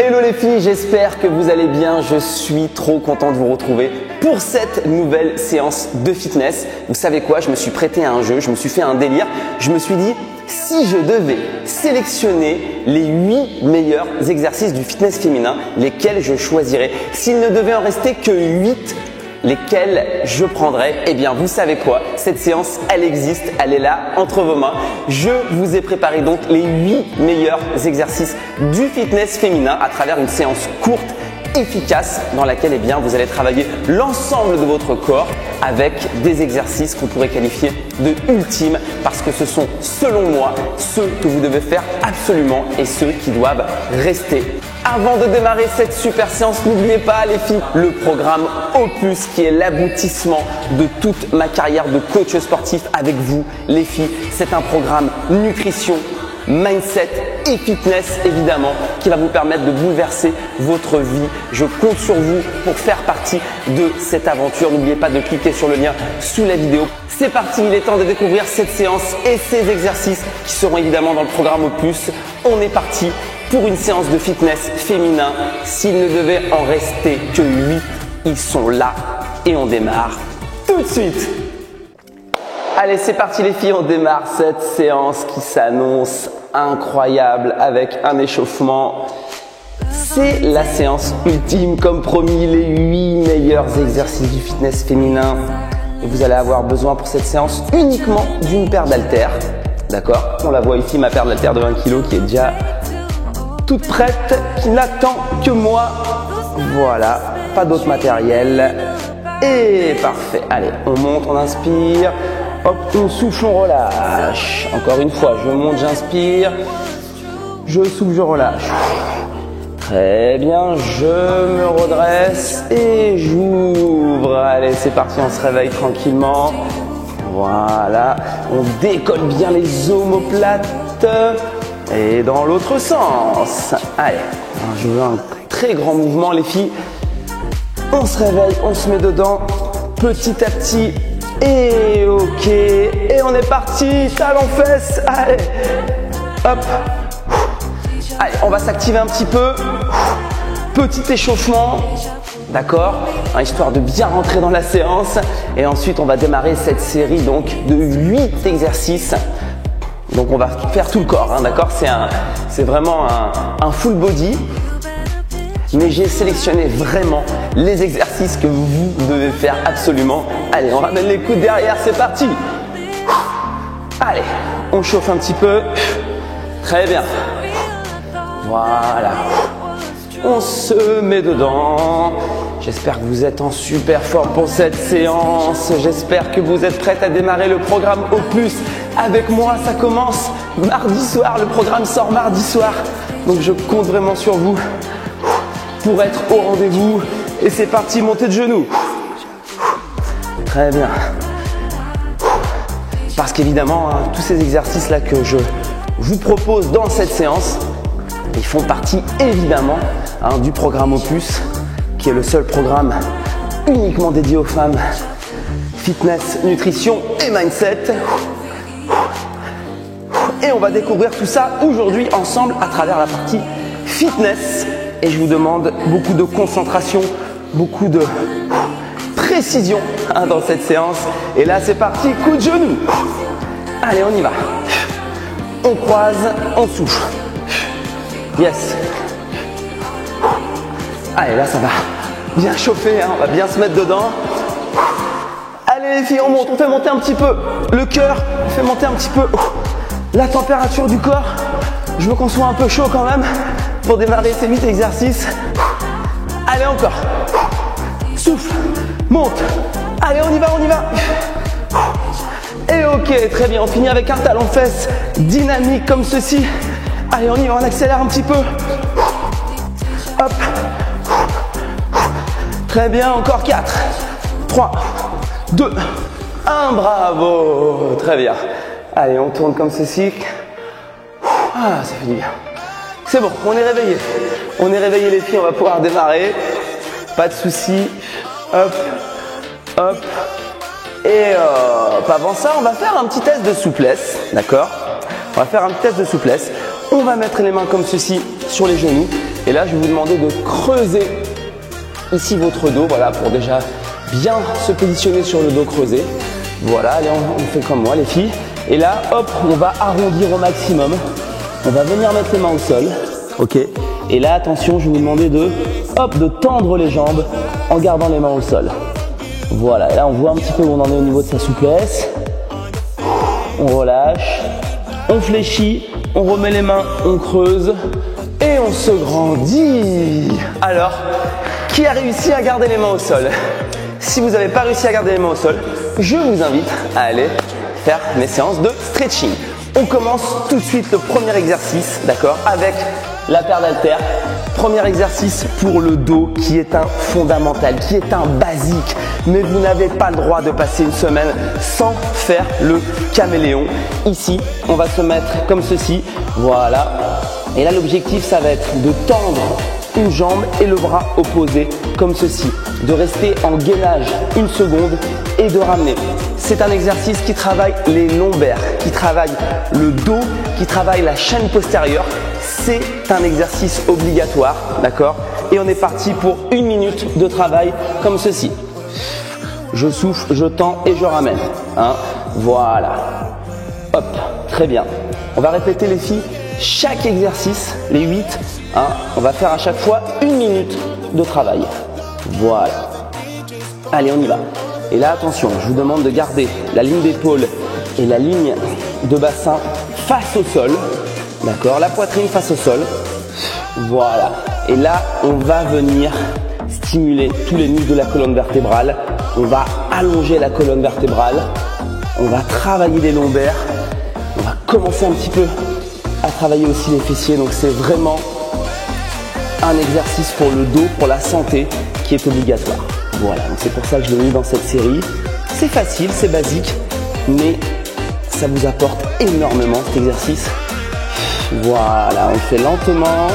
Hello les filles, j'espère que vous allez bien. Je suis trop content de vous retrouver pour cette nouvelle séance de fitness. Vous savez quoi? Je me suis prêté à un jeu, je me suis fait un délire. Je me suis dit, si je devais sélectionner les 8 meilleurs exercices du fitness féminin, lesquels je choisirais? S'il ne devait en rester que 8, lesquels je prendrais? Eh bien, vous savez quoi? Cette séance, elle existe, elle est là entre vos mains. Je vous ai préparé donc les 8 meilleurs exercices du fitness féminin à travers une séance courte, efficace, dans laquelle eh bien, vous allez travailler l'ensemble de votre corps avec des exercices qu'on pourrait qualifier de ultimes parce que ce sont, selon moi, ceux que vous devez faire absolument et ceux qui doivent rester. Avant de démarrer cette super séance, n'oubliez pas les filles, le programme Opus qui est l'aboutissement de toute ma carrière de coach sportif avec vous les filles. C'est un programme nutrition, mindset et fitness évidemment qui va vous permettre de bouleverser votre vie. Je compte sur vous pour faire partie de cette aventure. N'oubliez pas de cliquer sur le lien sous la vidéo. C'est parti, il est temps de découvrir cette séance et ces exercices qui seront évidemment dans le programme Opus. On est parti pour une séance de fitness féminin. S'il ne devait en rester que 8, ils sont là et on démarre tout de suite. Allez, c'est parti les filles, on démarre cette séance qui s'annonce incroyable avec un échauffement. C'est la séance ultime, comme promis, les 8 meilleurs exercices du fitness féminin. Et vous allez avoir besoin pour cette séance uniquement d'une paire d'haltères. D'accord? On la voit ici, ma paire d'haltères de 20 kg qui est déjà toute prête, qui n'attend que moi. Voilà, pas d'autre matériel. Et parfait. Allez, on monte, on inspire. Hop, on souffle, on relâche. Encore une fois, je monte, j'inspire. Je souffle, je relâche. Très bien, je me redresse et j'ouvre. Allez, c'est parti, on se réveille tranquillement. Voilà, on décolle bien les omoplates. Et dans l'autre sens. Allez, je veux un très grand mouvement les filles. On se réveille, on se met dedans petit à petit. Et ok, et on est parti, talons fesses. Allez, hop. Allez, on va s'activer un petit peu. Petit échauffement, d'accord, histoire de bien rentrer dans la séance. Et ensuite, on va démarrer cette série donc de 8 exercices. Donc on va faire tout le corps, hein, d'accord? C'est vraiment un full body. Mais j'ai sélectionné vraiment les exercices que vous devez faire absolument. Allez, on ramène les coudes derrière, c'est parti. Allez, on chauffe un petit peu. Très bien. Voilà. On se met dedans. J'espère que vous êtes en super forme pour cette séance. J'espère que vous êtes prêtes à démarrer le programme Opus. Avec moi, ça commence mardi soir. Le programme sort mardi soir. Donc je compte vraiment sur vous pour être au rendez-vous. Et c'est parti, montée de genoux. Très bien. Parce qu'évidemment, hein, tous ces exercices-là que je vous propose dans cette séance, ils font partie évidemment du programme Opus, qui est le seul programme uniquement dédié aux femmes. Fitness, nutrition et mindset. Et on va découvrir tout ça aujourd'hui ensemble à travers la partie fitness. Et je vous demande beaucoup de concentration, beaucoup de précision dans cette séance. Et là, c'est parti, coup de genou. Allez, on y va. On croise, on souffle. Yes. Allez, là, ça va bien chauffer, hein, on va bien se mettre dedans. Allez, les filles, on monte, on fait monter un petit peu le cœur, on fait monter un petit peu la température du corps. Je veux qu'on soit un peu chaud quand même pour démarrer ces 8 exercices. Allez, encore. Souffle, monte. Allez, on y va, on y va. Et ok, très bien, on finit avec un talon fesse dynamique comme ceci. Allez, on y va, on accélère un petit peu. Hop. Très bien, encore 4, 3, 2, 1, bravo. Très bien. Allez, on tourne comme ceci. Ah, ça fait du bien. C'est bon, on est réveillé. On est réveillé les filles, on va pouvoir démarrer. Pas de soucis. Hop, hop. Et hop. Avant ça, on va faire un petit test de souplesse. D'accord? On va faire un petit test de souplesse. On va mettre les mains comme ceci sur les genoux. Et là, je vais vous demander de creuser ici votre dos, voilà, pour déjà bien se positionner sur le dos creusé. Voilà, allez, on fait comme moi les filles. Et là, hop, on va arrondir au maximum. On va venir mettre les mains au sol, ok. Et là, attention, je vais vous demander de, hop, de tendre les jambes en gardant les mains au sol. Voilà, et là, on voit un petit peu où on en est au niveau de sa souplesse. On relâche, on fléchit, on remet les mains, on creuse et on se grandit. Alors, qui a réussi à garder les mains au sol? Si vous n'avez pas réussi à garder les mains au sol, je vous invite à aller faire mes séances de stretching. On commence tout de suite le premier exercice, d'accord, avec la paire d'haltères. Premier exercice pour le dos qui est un fondamental, qui est un basique. Mais vous n'avez pas le droit de passer une semaine sans faire le caméléon. Ici, on va se mettre comme ceci, voilà. Et là, l'objectif, ça va être de tendre une jambe et le bras opposé comme ceci. De rester en gainage une seconde et de ramener. C'est un exercice qui travaille les lombaires, qui travaille le dos, qui travaille la chaîne postérieure. C'est un exercice obligatoire, d'accord? Et on est parti pour 1 minute de travail comme ceci. Je souffle, je tends et je ramène. Hein? Voilà. Hop, très bien. On va répéter les filles, chaque exercice, les 8, hein, on va faire à chaque fois 1 minute de travail. Voilà. Allez, on y va. Et là, attention, je vous demande de garder la ligne d'épaule et la ligne de bassin face au sol. D'accord, la poitrine face au sol. Voilà. Et là, on va venir stimuler tous les muscles de la colonne vertébrale. On va allonger la colonne vertébrale. On va travailler les lombaires. On va commencer un petit peu à travailler aussi les fessiers. Donc, c'est vraiment un exercice pour le dos, pour la santé, qui est obligatoire. Voilà, donc c'est pour ça que je l'ai mis dans cette série. C'est facile, c'est basique, mais ça vous apporte énormément cet exercice. Voilà, on le fait lentement.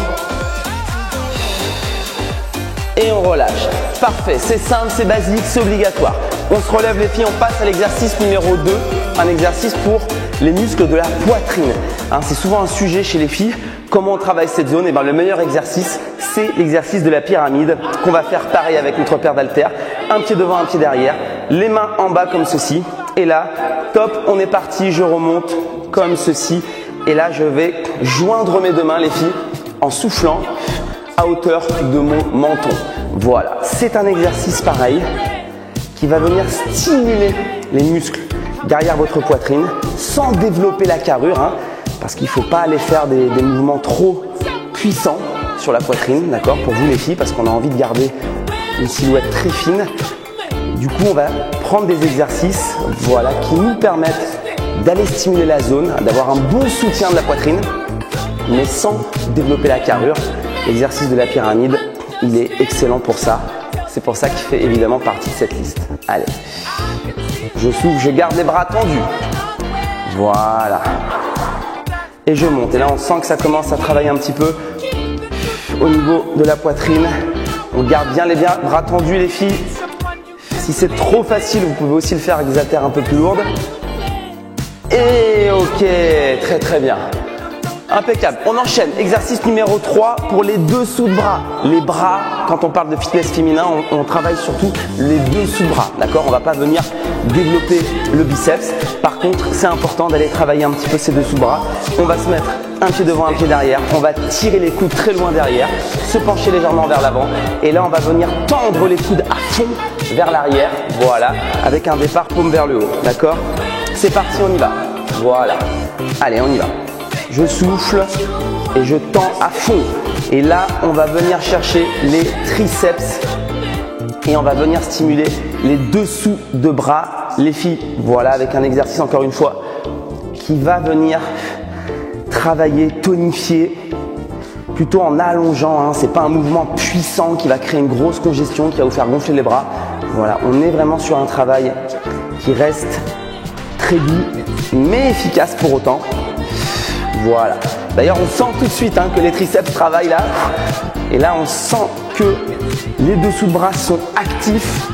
Et on relâche. Parfait, c'est simple, c'est basique, c'est obligatoire. On se relève les filles, on passe à l'exercice numéro 2, un exercice pour les muscles de la poitrine. Hein, c'est souvent un sujet chez les filles. Comment on travaille cette zone? Et bien, le meilleur exercice, c'est l'exercice de la pyramide qu'on va faire pareil avec notre paire d'haltères. Un pied devant, un pied derrière, les mains en bas comme ceci. Et là, top, on est parti, je remonte comme ceci. Et là, je vais joindre mes deux mains, les filles, en soufflant à hauteur de mon menton. Voilà, c'est un exercice pareil qui va venir stimuler les muscles derrière votre poitrine sans développer la carrure, hein, parce qu'il ne faut pas aller faire des mouvements trop puissants sur la poitrine, d'accord, pour vous les filles, parce qu'on a envie de garder une silhouette très fine. Du coup, on va prendre des exercices, voilà, qui nous permettent d'aller stimuler la zone, d'avoir un bon soutien de la poitrine, mais sans développer la carrure. L'exercice de la pyramide, il est excellent pour ça. C'est pour ça qu'il fait évidemment partie de cette liste. Allez, je souffle, je garde les bras tendus. Voilà. Et je monte. Et là, on sent que ça commence à travailler un petit peu au niveau de la poitrine. On garde bien les bras tendus, les filles. Si c'est trop facile, vous pouvez aussi le faire avec des haltères un peu plus lourdes. Et ok, très très bien. Impeccable. On enchaîne. Exercice numéro 3 pour les dessous de bras. Les bras, quand on parle de fitness féminin, on travaille surtout les dessous de bras. D'accord? On ne va pas venir développer le biceps. Par contre, c'est important d'aller travailler un petit peu ces dessous de bras. On va se mettre un pied devant, un pied derrière. On va tirer les coudes très loin derrière, se pencher légèrement vers l'avant. Et là, on va venir tendre les coudes à fond vers l'arrière. Voilà, avec un départ paume vers le haut. D'accord? C'est parti, on y va. Voilà. Allez, on y va. Je souffle et je tends à fond. Et là, on va venir chercher les triceps et on va venir stimuler les dessous de bras, les filles. Voilà, avec un exercice encore une fois qui va venir travailler, tonifier, plutôt en allongeant. Hein. C'est pas un mouvement puissant qui va créer une grosse congestion, qui va vous faire gonfler les bras. Voilà, on est vraiment sur un travail qui reste très doux, mais efficace pour autant. Voilà. D'ailleurs, on sent tout de suite hein, que les triceps travaillent là. Et là, on sent que les dessous de bras sont actifs.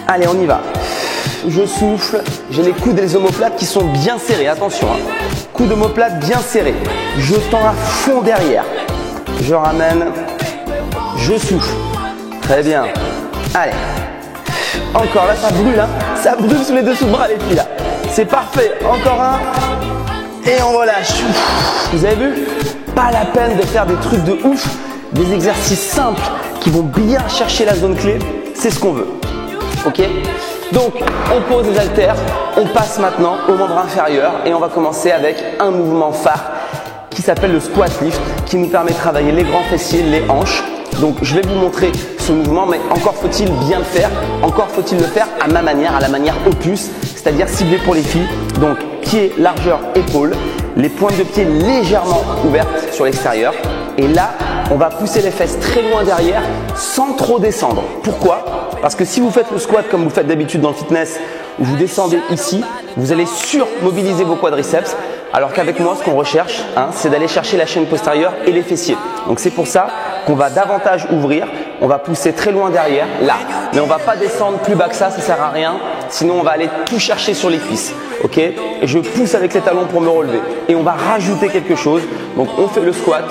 Allez, on y va. Je souffle. J'ai les coudes et les omoplates qui sont bien serrés. Attention. Hein. Coudes omoplates bien serrés. Je tends à fond derrière. Je ramène. je souffle. Très bien. Allez. Encore là, ça brûle, hein. Ça brûle sous les dessous de bras, les filles, là. C'est parfait. Encore un. Et on relâche. Vous avez vu? Pas la peine de faire des trucs de ouf. Des exercices simples qui vont bien chercher la zone clé. C'est ce qu'on veut. Ok? Donc, on pose les haltères. On passe maintenant au membre inférieur. Et on va commencer avec un mouvement phare qui s'appelle le squat lift, qui nous permet de travailler les grands fessiers, les hanches. Donc je vais vous montrer ce mouvement, mais encore faut-il bien le faire, encore faut-il le faire à ma manière, à la manière opus, c'est-à-dire ciblé pour les filles. Donc pied, largeur, épaule, les pointes de pied légèrement ouvertes sur l'extérieur. Et là, on va pousser les fesses très loin derrière sans trop descendre. Pourquoi? Parce que si vous faites le squat comme vous faites d'habitude dans le fitness, où vous descendez ici, vous allez surmobiliser vos quadriceps. Alors qu'avec moi, ce qu'on recherche, c'est d'aller chercher la chaîne postérieure et les fessiers. Donc c'est pour ça qu'on va davantage ouvrir, on va pousser très loin derrière, là. Mais on ne va pas descendre plus bas que ça sert à rien. Sinon, on va aller tout chercher sur les cuisses. Ok? Et je pousse avec les talons pour me relever. Et on va rajouter quelque chose. Donc on fait le squat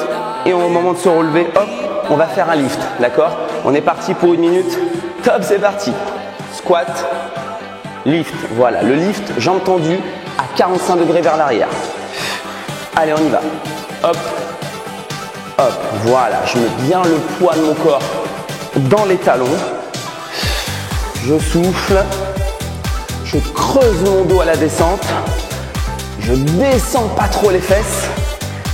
et au moment de se relever, hop, on va faire un lift. D'accord? On est parti pour 1 minute. Top, c'est parti. Squat, lift. Voilà, le lift, jambes tendues à 45 degrés vers l'arrière. Allez, on y va. Hop, hop, voilà. Je mets bien le poids de mon corps dans les talons. Je souffle. Je creuse mon dos à la descente. Je descends pas trop les fesses.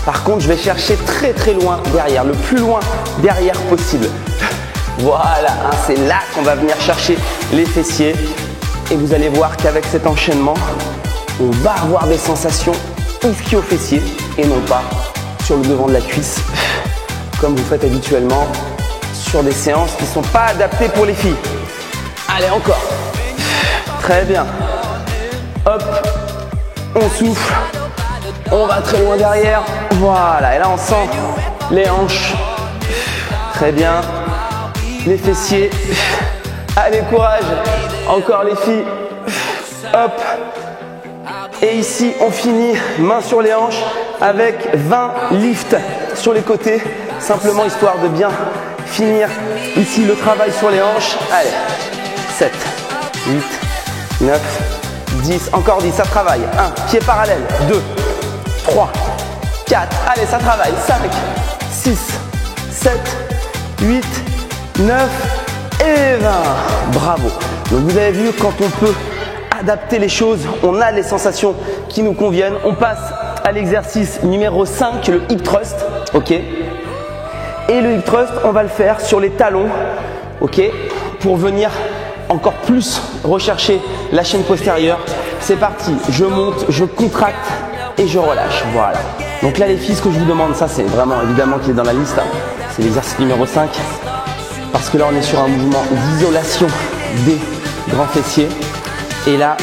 Par contre, je vais chercher très très loin derrière, le plus loin derrière possible. Voilà, c'est là qu'on va venir chercher les fessiers. Et vous allez voir qu'avec cet enchaînement, on va avoir des sensations ischio-fessiers et non pas sur le devant de la cuisse, comme vous faites habituellement sur des séances qui ne sont pas adaptées pour les filles. Allez, encore. Très bien. Hop, on souffle. On va très loin derrière. Voilà, et là on sent les hanches. Très bien. Les fessiers. Allez, courage. Encore les filles. Hop. Et ici, on finit main sur les hanches avec 20 lifts sur les côtés. Simplement histoire de bien finir ici le travail sur les hanches. Allez, 7, 8, 9, 10. Encore 10, ça travaille. 1, pied parallèle. 2, 3, 4. Allez, ça travaille. 5, 6, 7, 8, 9 et 20. Bravo. Donc vous avez vu, quand on peut adapter les choses, on a les sensations qui nous conviennent. On passe à l'exercice numéro 5, le hip thrust. Ok. Et le hip thrust, on va le faire sur les talons. Ok. Pour venir encore plus rechercher la chaîne postérieure. C'est parti. Je monte, je contracte et je relâche. Voilà. Donc là, les filles, ce que je vous demande, ça c'est vraiment évidemment qui est dans la liste. C'est l'exercice numéro 5. Parce que là, on est sur un mouvement d'isolation des grands fessiers. Et là,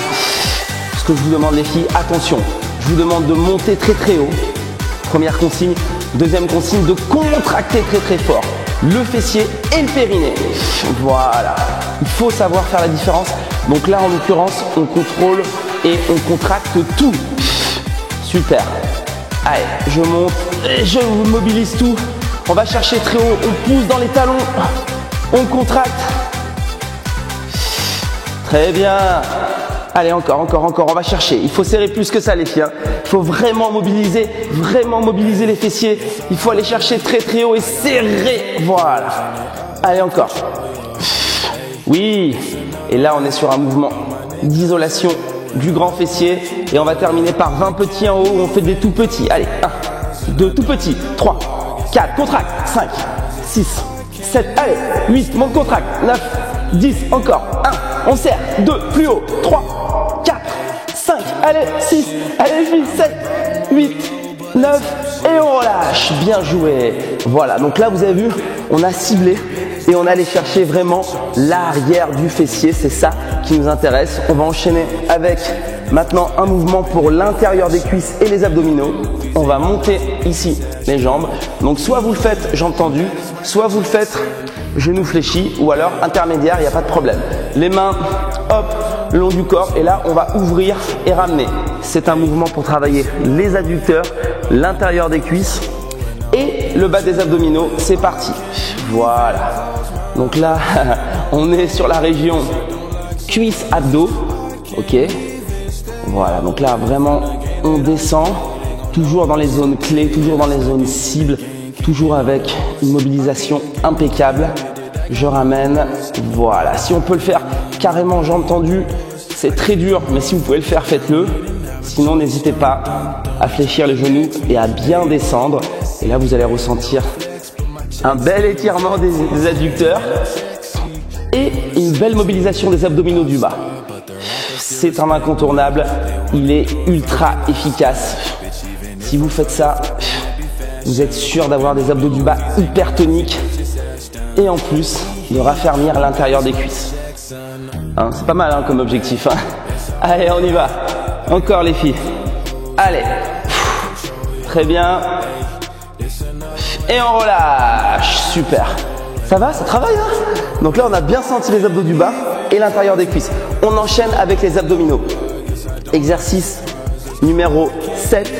ce que je vous demande les filles, attention, je vous demande de monter très très haut. Première consigne. Deuxième consigne, de contracter très très fort le fessier et le périnée. Voilà. Il faut savoir faire la différence. Donc là, en l'occurrence, on contrôle et on contracte tout. Super. Allez, je monte et je mobilise tout. On va chercher très haut, on pousse dans les talons, on contracte. Très bien. Allez, encore, on va chercher. Il faut serrer plus que ça, les filles. Il faut vraiment mobiliser les fessiers. Il faut aller chercher très très haut et serrer. Voilà. Allez, encore. Oui. Et là, on est sur un mouvement d'isolation du grand fessier. Et on va terminer par 20 petits en haut où on fait des tout petits. Allez, 1, 2 tout petits, 3, 4, contracte, 5, 6, 7, allez, 8, monte contracte, 9, 10, encore, 1, on serre, 2, plus haut, 3, 4, 5, allez, 6, allez, 7, 8, 9, et on relâche. Bien joué. Voilà, donc là, vous avez vu, on a ciblé et on allait chercher vraiment l'arrière du fessier. C'est ça qui nous intéresse. On va enchaîner avec maintenant un mouvement pour l'intérieur des cuisses et les abdominaux. On va monter ici les jambes. Donc soit vous le faites jambes tendues, soit vous le faites genoux fléchis ou alors intermédiaire, il n'y a pas de problème. Les mains, hop, le long du corps et là on va ouvrir et ramener. C'est un mouvement pour travailler les adducteurs, l'intérieur des cuisses et le bas des abdominaux. C'est parti. Voilà. Donc là, on est sur la région cuisse abdos. Ok. Voilà. Donc là, vraiment, on descend. Toujours dans les zones clés, toujours dans les zones cibles. Toujours avec une mobilisation impeccable. Je ramène. Voilà. Si on peut le faire carrément jambes tendues, c'est très dur. Mais si vous pouvez le faire, faites-le. Sinon, n'hésitez pas à fléchir les genoux et à bien descendre. Et là, vous allez ressentir un bel étirement des adducteurs et une belle mobilisation des abdominaux du bas. C'est un incontournable. Il est ultra efficace. Si vous faites ça, vous êtes sûr d'avoir des abdos du bas hyper toniques et en plus de raffermir l'intérieur des cuisses. Hein, c'est pas mal hein, comme objectif. Hein. Allez, on y va. Encore les filles. Allez. Très bien. Et on relâche. Super. Ça va, ça travaille hein. Donc là, on a bien senti les abdos du bas et l'intérieur des cuisses. On enchaîne avec les abdominaux. Exercice numéro 7.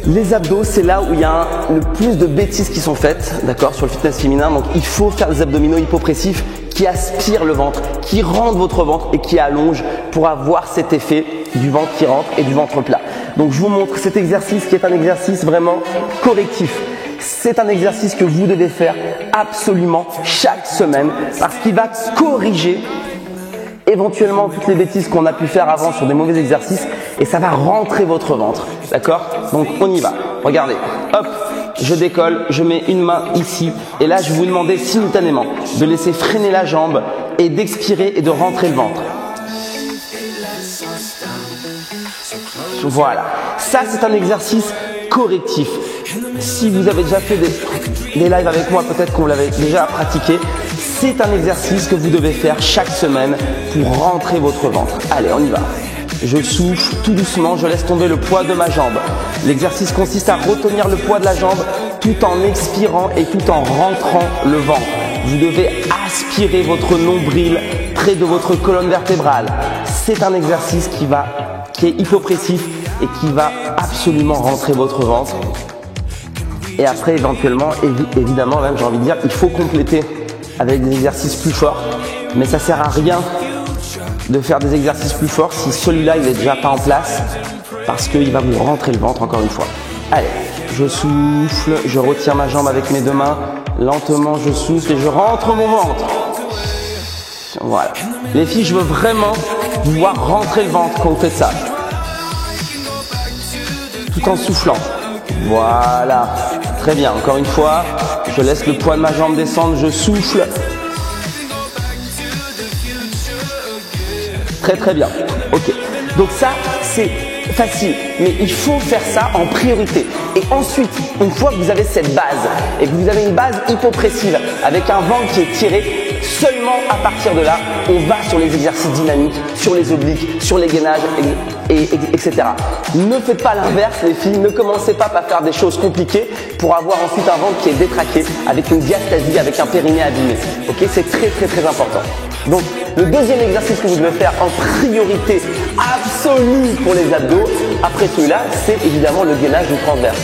Les abdos, c'est là où il y a le plus de bêtises qui sont faites, d'accord, sur le fitness féminin. Donc, il faut faire des abdominaux hypopressifs qui aspirent le ventre, qui rendent votre ventre et qui allongent pour avoir cet effet du ventre qui rentre et du ventre plat. Donc, je vous montre cet exercice qui est un exercice vraiment correctif. C'est un exercice que vous devez faire absolument chaque semaine parce qu'il va corriger éventuellement toutes les bêtises qu'on a pu faire avant sur des mauvais exercices et ça va rentrer votre ventre, d'accord? Donc on y va, regardez, hop, je décolle, je mets une main ici et là je vais vous demander simultanément de laisser freiner la jambe et d'expirer et de rentrer le ventre. Voilà, ça c'est un exercice correctif. Si vous avez déjà fait des lives avec moi, peut-être qu'on l'avait déjà pratiqué. C'est un exercice que vous devez faire chaque semaine pour rentrer votre ventre. Allez, on y va. Je souffle tout doucement, je laisse tomber le poids de ma jambe. L'exercice consiste à retenir le poids de la jambe tout en expirant et tout en rentrant le ventre. Vous devez aspirer votre nombril près de votre colonne vertébrale. C'est un exercice qui est hypopressif et qui va absolument rentrer votre ventre. Et après, éventuellement, évidemment, même j'ai envie de dire, il faut compléter avec des exercices plus forts. Mais ça sert à rien de faire des exercices plus forts si celui-là, il n'est déjà pas en place parce qu'il va vous rentrer le ventre encore une fois. Allez, je souffle, je retiens ma jambe avec mes deux mains. Lentement, je souffle et je rentre mon ventre. Voilà. Les filles, je veux vraiment vous voir rentrer le ventre quand vous faites ça. Tout en soufflant. Voilà. Très bien. Encore une fois, je laisse le poids de ma jambe descendre, je souffle. Très très bien. Ok. Donc ça, c'est facile, mais il faut faire ça en priorité. Et ensuite, une fois que vous avez cette base et que vous avez une base hypopressive avec un ventre qui est tiré, seulement à partir de là, on va sur les exercices dynamiques, sur les obliques, sur les gainages, etc. Ne faites pas l'inverse les filles, ne commencez pas par faire des choses compliquées pour avoir ensuite un ventre qui est détraqué avec une diastasie, avec un périnée abîmé. Ok, c'est très très très important. Donc le deuxième exercice que vous devez faire en priorité absolue pour les abdos, après celui-là, c'est évidemment le gainage du transverse.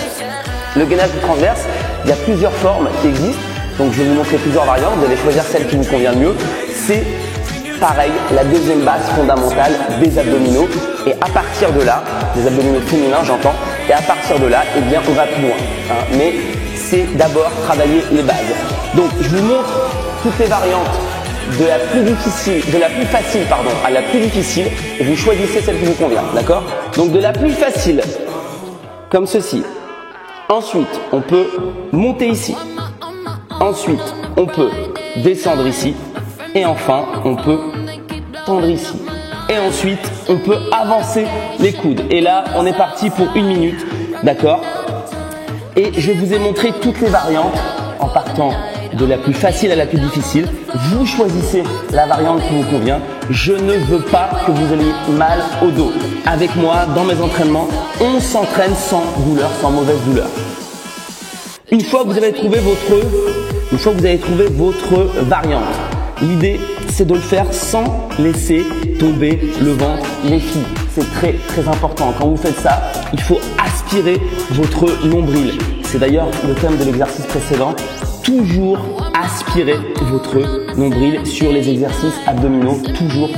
Le gainage du transverse, il y a plusieurs formes qui existent. Donc je vais vous montrer plusieurs variantes, vous allez choisir celle qui vous convient le mieux. C'est pareil, la deuxième base fondamentale des abdominaux. Et à partir de là, des abdominaux féminins j'entends, et à partir de là, eh bien on va plus loin. Hein. Mais c'est d'abord travailler les bases. Donc je vous montre toutes les variantes de la plus facile à la plus difficile et vous choisissez celle qui vous convient, d'accord? Donc de la plus facile, comme ceci. Ensuite, on peut monter ici. Ensuite, on peut descendre ici. Et enfin, on peut tendre ici. Et ensuite, on peut avancer les coudes. Et là, on est parti pour 1 minute, d'accord? Et je vous ai montré toutes les variantes en partant de la plus facile à la plus difficile. Vous choisissez la variante qui vous convient. Je ne veux pas que vous ayez mal au dos. Avec moi, dans mes entraînements, on s'entraîne sans douleur, sans mauvaise douleur. Une fois que vous avez trouvé votre variante, l'idée c'est de le faire sans laisser tomber le ventre, les filles. C'est très très important. Quand vous faites ça, il faut aspirer votre nombril. C'est d'ailleurs le thème de l'exercice précédent. Toujours aspirez votre nombril sur les exercices abdominaux, toujours.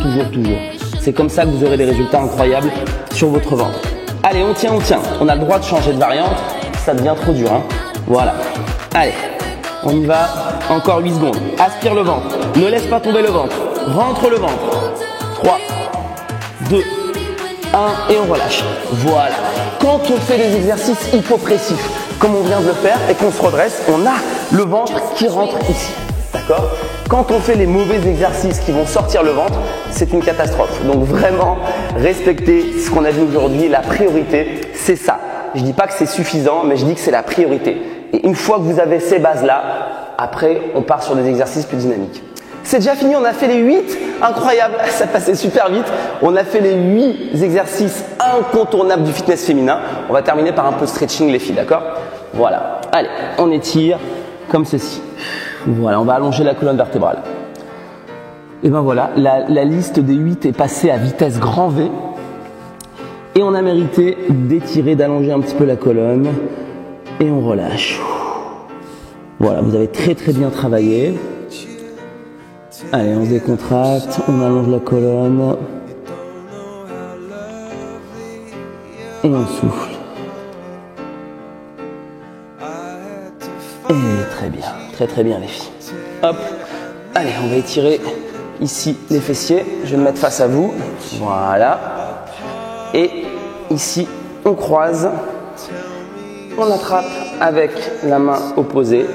C'est comme ça que vous aurez des résultats incroyables sur votre ventre. Allez, on tient. On a le droit de changer de variante, ça devient trop dur, hein. Voilà. Allez, on y va. Encore 8 secondes. Aspire le ventre. Ne laisse pas tomber le ventre. Rentre le ventre. 3, 2, 1 et on relâche. Voilà. Quand on fait des exercices hypopressifs, comme on vient de le faire, et qu'on se redresse, on a le ventre qui rentre ici. D'accord? Quand on fait les mauvais exercices qui vont sortir le ventre, c'est une catastrophe. Donc vraiment, respectez ce qu'on a vu aujourd'hui. La priorité, c'est ça. Je dis pas que c'est suffisant, mais je dis que c'est la priorité. Et une fois que vous avez ces bases-là, après, on part sur des exercices plus dynamiques. C'est déjà fini, on a fait les 8. Incroyable, ça passait super vite. On a fait les 8 exercices incontournables du fitness féminin. On va terminer par un peu de stretching les filles, d'accord? Voilà. Allez, on étire comme ceci. Voilà, on va allonger la colonne vertébrale. Et ben voilà, la liste des 8 est passée à vitesse grand V. Et on a mérité d'étirer, d'allonger un petit peu la colonne. Et on relâche. Voilà, vous avez très bien travaillé. Allez, on se décontracte, on allonge la colonne. Et on souffle. Et très bien les filles. Hop, allez, on va étirer ici les fessiers. Je vais me mettre face à vous. Voilà. Et ici, on croise. On attrape avec la main opposée.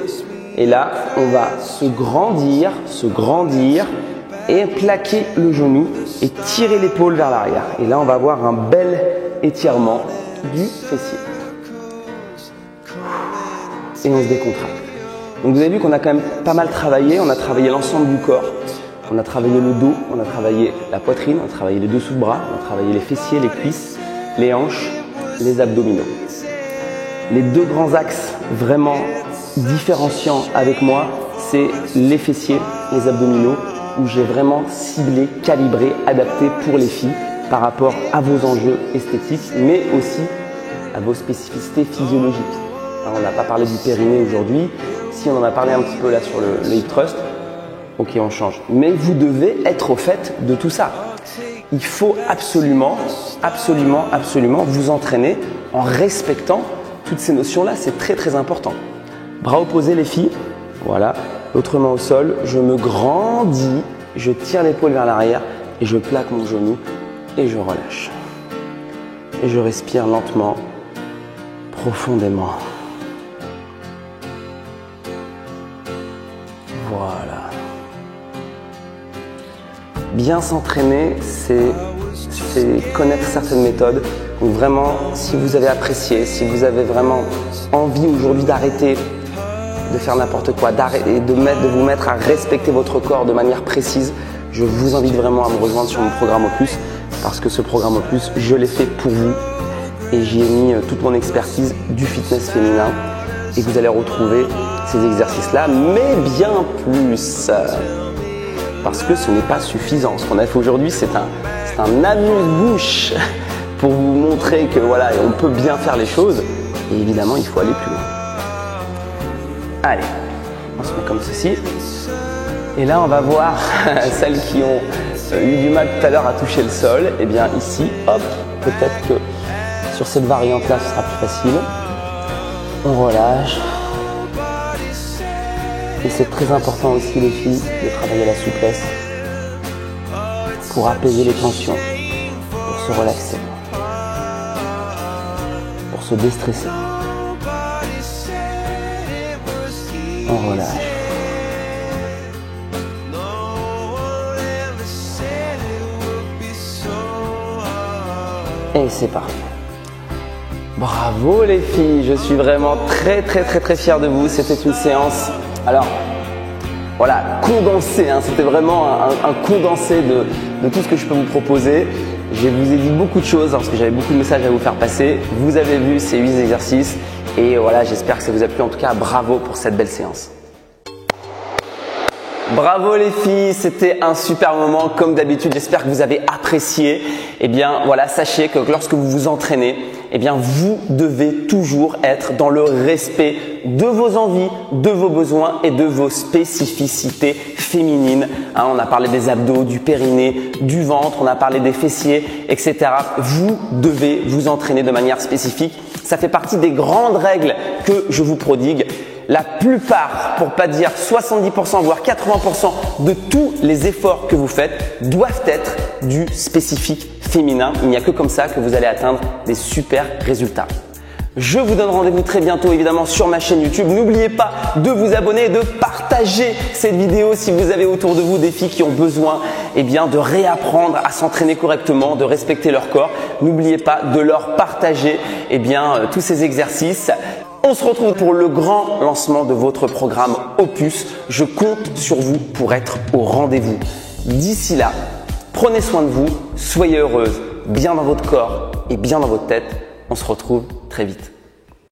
Et là, on va se grandir et plaquer le genou et tirer l'épaule vers l'arrière. Et là, on va avoir un bel étirement du fessier. Et on se décontracte. Donc vous avez vu qu'on a quand même pas mal travaillé. On a travaillé l'ensemble du corps. On a travaillé le dos, on a travaillé la poitrine, on a travaillé les dessous de bras, on a travaillé les fessiers, les cuisses, les hanches, les abdominaux. Les deux grands axes vraiment différenciants avec moi, c'est les fessiers, les abdominaux, où j'ai vraiment ciblé, calibré, adapté pour les filles par rapport à vos enjeux esthétiques, mais aussi à vos spécificités physiologiques. Alors, on n'a pas parlé du périnée aujourd'hui. Si on en a parlé un petit peu là sur le hip thrust, ok, on change. Mais vous devez être au fait de tout ça. Il faut absolument vous entraîner en respectant toutes ces notions-là. C'est très important. Bras opposés les filles. Voilà. L'autre main au sol. Je me grandis. Je tire l'épaule vers l'arrière et je plaque mon genou et je relâche. Et je respire lentement, profondément. Voilà. Bien s'entraîner, c'est connaître certaines méthodes. Donc vraiment, si vous avez apprécié, si vous avez vraiment envie aujourd'hui d'arrêter de faire n'importe quoi, d'arrêter de vous mettre à respecter votre corps de manière précise, je vous invite vraiment à me rejoindre sur mon programme Opus, parce que ce programme Opus, je l'ai fait pour vous et j'y ai mis toute mon expertise du fitness féminin et vous allez retrouver ces exercices-là, mais bien plus. Parce que ce n'est pas suffisant. Ce qu'on a fait aujourd'hui, c'est un amuse-bouche pour vous montrer que voilà, on peut bien faire les choses. Et évidemment, il faut aller plus loin. Allez, on se met comme ceci. Et là, on va voir celles qui ont eu du mal tout à l'heure à toucher le sol. Et bien ici, hop, peut-être que sur cette variante-là, ce sera plus facile. On relâche. Et c'est très important aussi les filles de travailler la souplesse pour apaiser les tensions, pour se relaxer, pour se déstresser. On relâche. Et c'est parti. Bravo les filles, je suis vraiment très fier de vous. C'était une séance, alors voilà, condensée, hein. C'était vraiment un condensé de tout ce que je peux vous proposer. Je vous ai dit beaucoup de choses parce que j'avais beaucoup de messages à vous faire passer. Vous avez vu ces 8 exercices et voilà, j'espère que ça vous a plu. En tout cas, bravo pour cette belle séance. Bravo les filles, c'était un super moment comme d'habitude. J'espère que vous avez apprécié. Eh bien voilà, sachez que lorsque vous vous entraînez, eh bien vous devez toujours être dans le respect de vos envies, de vos besoins et de vos spécificités féminines. On a parlé des abdos, du périnée, du ventre, on a parlé des fessiers, etc. Vous devez vous entraîner de manière spécifique. Ça fait partie des grandes règles que je vous prodigue. La plupart, pour pas dire 70% voire 80% de tous les efforts que vous faites doivent être du spécifique féminin. Il n'y a que comme ça que vous allez atteindre des super résultats. Je vous donne rendez-vous très bientôt évidemment sur ma chaîne YouTube. N'oubliez pas de vous abonner et de partager cette vidéo si vous avez autour de vous des filles qui ont besoin de réapprendre à s'entraîner correctement, de respecter leur corps. N'oubliez pas de leur partager tous ces exercices. On se retrouve pour le grand lancement de votre programme Opus. Je compte sur vous pour être au rendez-vous. D'ici là, prenez soin de vous, soyez heureuse, bien dans votre corps et bien dans votre tête. On se retrouve très vite.